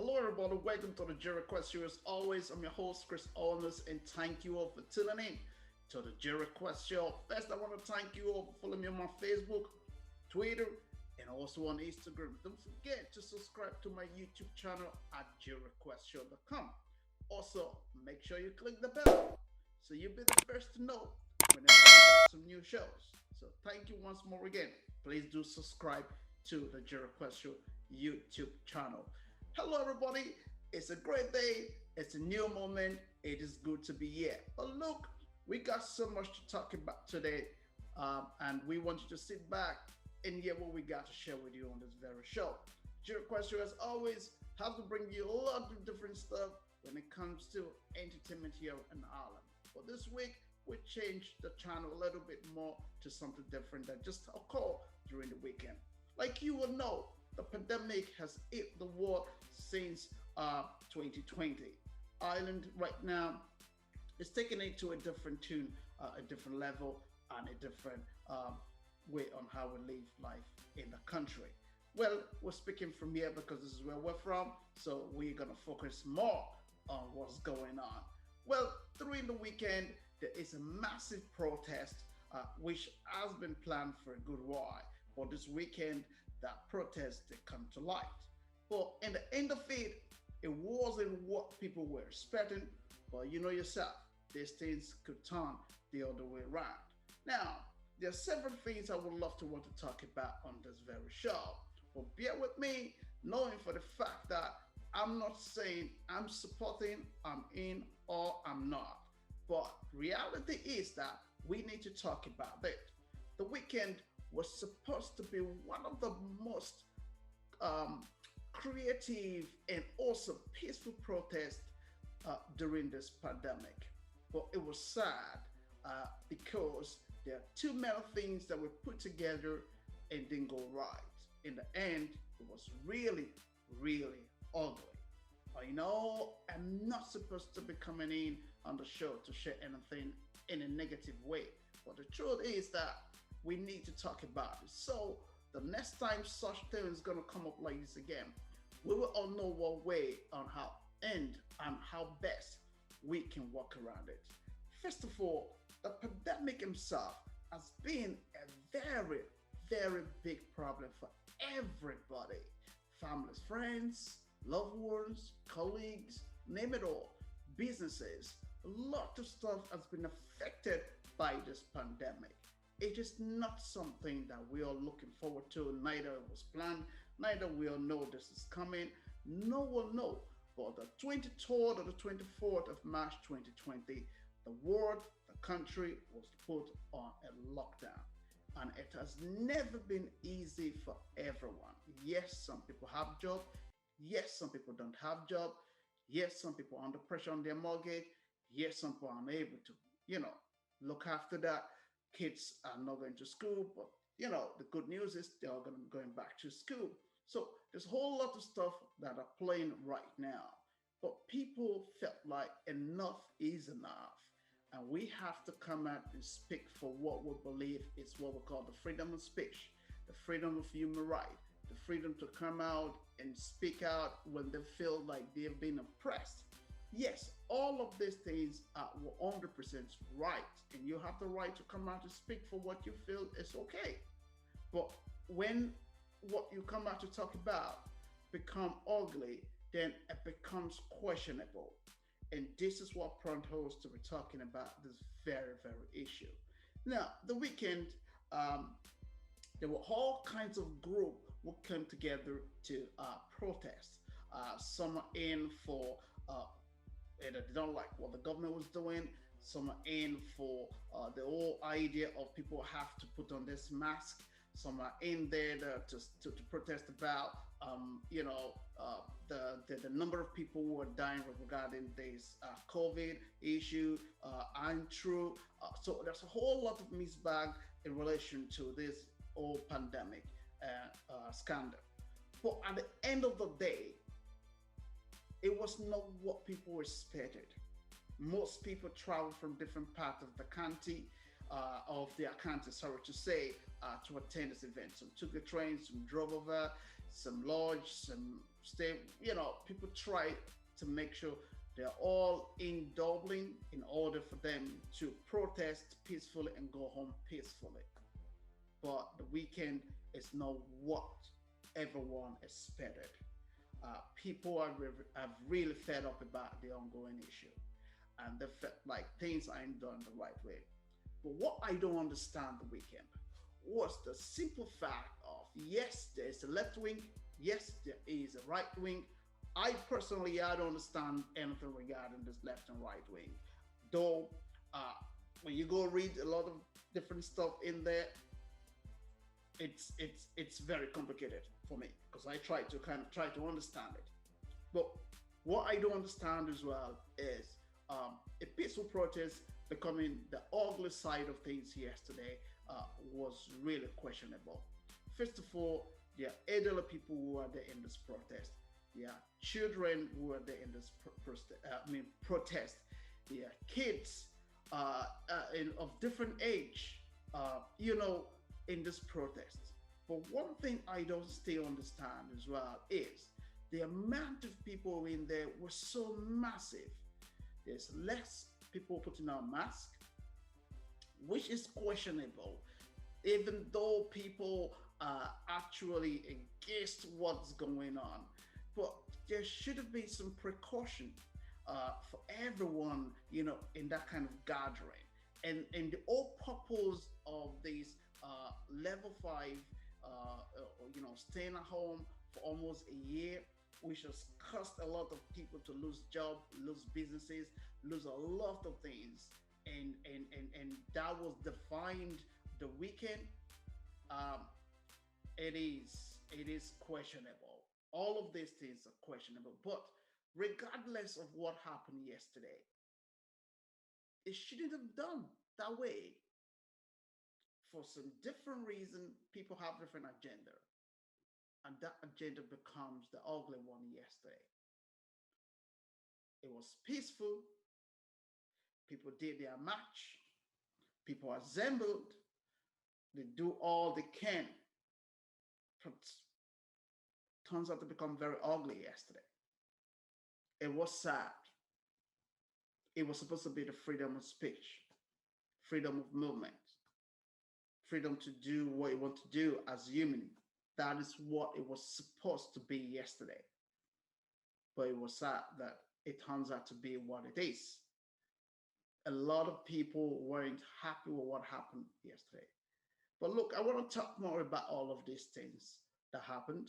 Hello, everybody. Welcome to the J Request Show. As always, I'm your host, Chris Onos, and thank you all for tuning in to the J Request Show. First, I want to thank you all for following me on my Facebook, Twitter, and also on Instagram. Don't forget to subscribe to my YouTube channel at jrequestshow.com. Also, make sure you click the bell so you'll be the first to know whenever I got some new shows. So, thank you once more again. Please do subscribe to the J Request Show YouTube channel. Hello, everybody. It's a great day. It's a new moment. It is good to be here. But look, we got so much to talk about today, and we want you to sit back and hear what we got to share with you on this very show. Your question, as always, have to bring you a lot of different stuff when it comes to entertainment here in Ireland. But this week, we changed the channel a little bit more to something different that just occurred during the weekend. Like you will know, the pandemic has hit the world since 2020. Ireland right now is taking it to a different tune, a different level, and a different way on how we live life in the country. Well, we're speaking from here because this is where we're from, so we're gonna focus more on what's going on. Well, during the weekend, there is a massive protest which has been planned for a good while. But this weekend, that protest they come to light. But in the end of it, it wasn't what people were expecting. But you know yourself, these things could turn the other way around. Now, there are several things I would love to want to talk about on this very show. But bear with me, knowing for the fact that I'm not saying I'm supporting, I'm in, or I'm not. But reality is that we need to talk about it. The weekend was supposed to be one of the most creative and also peaceful protests during this pandemic. But it was sad because there are too many things that were put together and didn't go right. In the end, it was really, really ugly. I'm not supposed to be coming in on the show to share anything in a negative way. But the truth is that we need to talk about it. So the next time such thing is going to come up like this again, we will all know what way on how end and how best we can work around it. First of all, the pandemic himself has been a very, very big problem for everybody. Families, friends, loved ones, colleagues, name it all, businesses. A lot of stuff has been affected by this pandemic. It is not something that we are looking forward to. Neither it was planned, neither we all know this is coming. No one knows. But the 23rd or the 24th of March 2020, the world, the country was put on a lockdown. And it has never been easy for everyone. Yes, some people have job. Yes, some people don't have job. Yes, some people are under pressure on their mortgage. Yes, some people are unable to, look after that. Kids are not going to school, but the good news is they are going back to school. So there's a whole lot of stuff that are playing right now. But people felt like enough is enough. And we have to come out and speak for what we believe is what we call the freedom of speech, the freedom of human right, the freedom to come out and speak out when they feel like they've been oppressed. Yes, all of these things are 100% right, and you have the right to come out and speak for what you feel is okay. But when what you come out to talk about become ugly, then it becomes questionable. And this is what prompted us to be talking about this very, very issue. Now, the weekend, there were all kinds of groups who came together to protest. Some are in for either they don't like what the government was doing. Some are in for the whole idea of people have to put on this mask. Some are in there to protest about, the number of people who are dying regarding this COVID issue and true. So there's a whole lot of misbag in relation to this whole pandemic scandal. But at the end of the day, it was not what people expected. Most people travel from different parts of the county, sorry to say, to attend this event. Some took a train, some drove over, some lodged, some stay, people try to make sure they're all in Dublin in order for them to protest peacefully and go home peacefully. But the weekend is not what everyone expected. People have really fed up about the ongoing issue, and they felt like things aren't done the right way. But what I don't understand the weekend was the simple fact of, yes, there's a left wing, yes, there is a right wing. I personally, I don't understand anything regarding this left and right wing, though. Uh, when you go read a lot of different stuff in there, it's very complicated for me because I try to kind of try to understand it. But what I don't understand as well is a peaceful protest becoming the ugly side of things yesterday was really questionable. First of all, there are elderly people who are there in this protest. There are children who are there in this protest. There are kids of different age, in this protest. But one thing I don't still understand as well is the amount of people in there was so massive. There's less people putting on masks, which is questionable, even though people are actually against what's going on. But there should have been some precaution for everyone, in that kind of gathering. And the whole purpose of this level five, staying at home for almost a year, which has caused a lot of people to lose jobs, lose businesses, lose a lot of things, and that was defined the weekend. Um, it is questionable. All of these things are questionable, but regardless of what happened yesterday, it shouldn't have done that way. For some different reason, people have different agenda, and that agenda becomes the ugly one yesterday. It was peaceful. People did their march. People assembled. They do all they can. But turns out to become very ugly yesterday. It was sad. It was supposed to be the freedom of speech, freedom of movement, freedom to do what you want to do as human. That is what it was supposed to be yesterday. But it was sad that it turns out to be what it is. A lot of people weren't happy with what happened yesterday. But look, I want to talk more about all of these things that happened.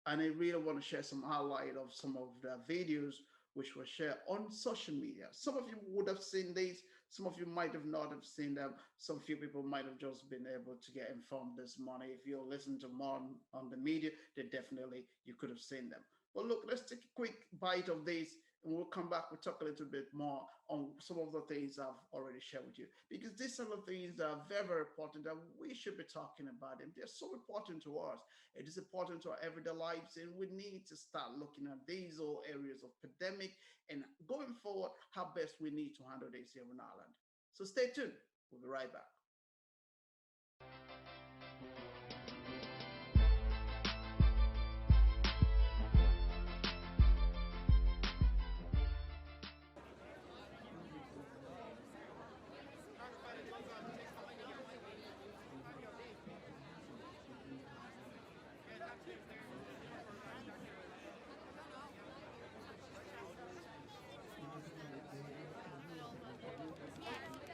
And I really want to share some highlight of some of the videos which were shared on social media. Some of you would have seen these, some of you might have not have seen them. Some few people might have just been able to get informed this morning. If you listen to more on the media, then definitely you could have seen them. But look, let's take a quick bite of this and we'll come back. We'll talk a little bit more on some of the things I've already shared with you, because these are the things that are very, very important that we should be talking about them. They're so important to us. It is important to our everyday lives, and we need to start looking at these all areas of pandemic and going forward, how best we need to handle this here in Ireland. So stay tuned. We'll be right back.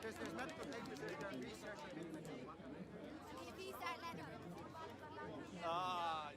There's medical papers that are done research on individuals. Ah.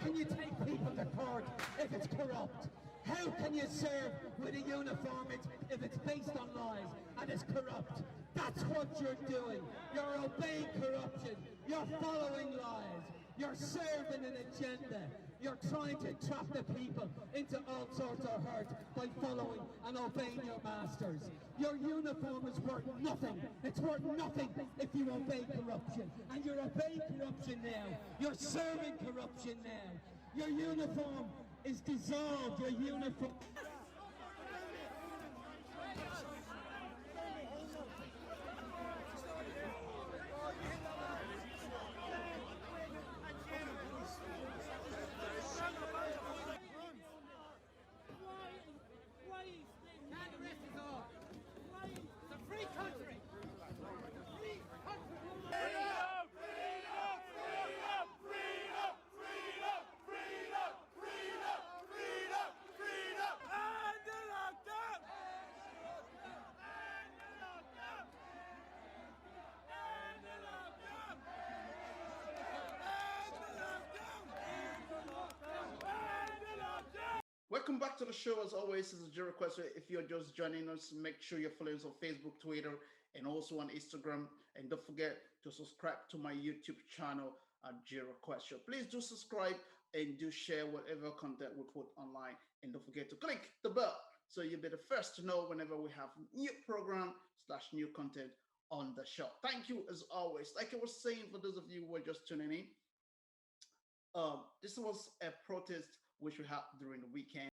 Can you take people to court if it's corrupt? How can you serve with a uniform if it's based on lies and it's corrupt? That's what you're doing. You're obeying corruption. You're following lies. You're serving an agenda. You're trying to trap the people into all sorts of hurt by following and obeying your masters. Your uniform is worth nothing. It's worth nothing if you obey corruption. And you're obeying corruption now. You're serving corruption now. Your uniform is dissolved. Your uniform... welcome back to the show. As always, this is Joe Request. If you're just joining us, make sure you're following us on Facebook, Twitter, and also on Instagram. And don't forget to subscribe to my YouTube channel at Joe Request Show. Please do subscribe and do share whatever content we put online. And don't forget to click the bell so you'll be the first to know whenever we have new program / new content on the show. Thank you as always. Like I was saying, for those of you who are just tuning in, this was a protest which we had during the weekend.